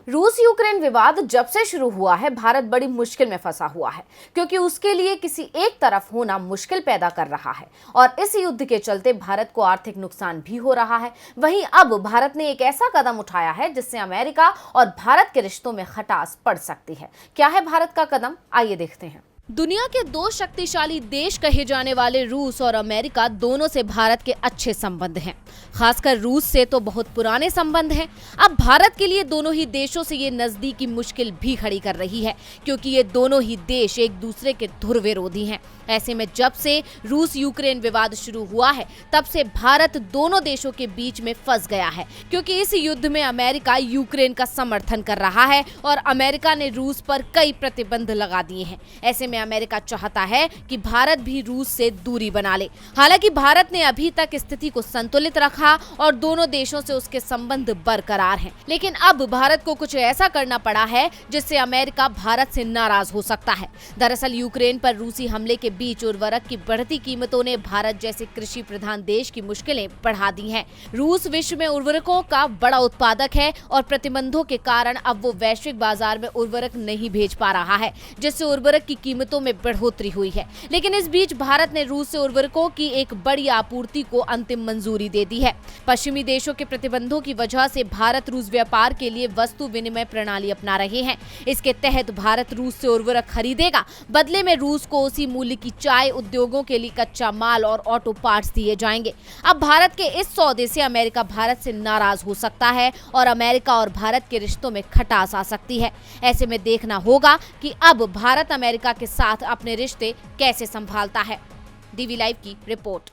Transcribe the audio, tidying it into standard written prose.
रूस यूक्रेन विवाद जब से शुरू हुआ है, भारत बड़ी मुश्किल में फंसा हुआ है, क्योंकि उसके लिए किसी एक तरफ होना मुश्किल पैदा कर रहा है और इस युद्ध के चलते भारत को आर्थिक नुकसान भी हो रहा है। वहीं अब भारत ने एक ऐसा कदम उठाया है जिससे अमेरिका और भारत के रिश्तों में खटास पड़ सकती है। क्या है भारत का कदम, आइए देखते हैं। दुनिया के दो शक्तिशाली देश कहे जाने वाले रूस और अमेरिका दोनों से भारत के अच्छे संबंध हैं। खासकर रूस से तो बहुत पुराने संबंध हैं। अब भारत के लिए दोनों ही देशों से ये नजदीकी मुश्किल भी खड़ी कर रही है, क्योंकि ये दोनों ही देश एक दूसरे के धुर विरोधी हैं। ऐसे में जब से रूस यूक्रेन विवाद शुरू हुआ है, तब से भारत दोनों देशों के बीच में फंस गया है, क्योंकि इस युद्ध में अमेरिका यूक्रेन का समर्थन कर रहा है और अमेरिका ने रूस पर कई प्रतिबंध लगा दिए हैं। ऐसे में अमेरिका चाहता है कि भारत भी रूस से दूरी बना ले। हालांकि भारत ने अभी तक स्थिति को संतुलित रखा और दोनों देशों से उसके संबंध बरकरार हैं। लेकिन अब भारत को कुछ ऐसा करना पड़ा है जिससे अमेरिका भारत से नाराज हो सकता है। दरअसल यूक्रेन पर रूसी हमले के बीच उर्वरक की बढ़ती कीमतों ने भारत जैसे कृषि प्रधान देश की मुश्किलें बढ़ा दी हैं। रूस विश्व में उर्वरकों का बड़ा उत्पादक है और प्रतिबंधों के कारण अब वो वैश्विक बाजार में उर्वरक नहीं भेज पा रहा है, जिससे उर्वरक की कीमतों में बढ़ोतरी हुई है। लेकिन इस बीच भारत ने रूस से उर्वरकों की एक बड़ी आपूर्ति को अंतिम मंजूरी दे दी है। पश्चिमी देशों के प्रतिबंधों की वजह से भारत रूस व्यापार के लिए वस्तु विनिमय प्रणाली अपना रहे हैं। इसके तहत भारत रूस से उर्वरक खरीदेगा, बदले में रूस को उसी मूल्य की चाय उद्योगों के लिए कच्चा माल और ऑटो पार्ट्स दिए जाएंगे। अब भारत के इस सौदे से अमेरिका भारत से नाराज हो सकता है और अमेरिका और भारत के रिश्तों में खटास आ सकती है। ऐसे में देखना होगा कि अब भारत अमेरिका के साथ अपने रिश्ते कैसे संभालता है। डीवी लाइव की रिपोर्ट।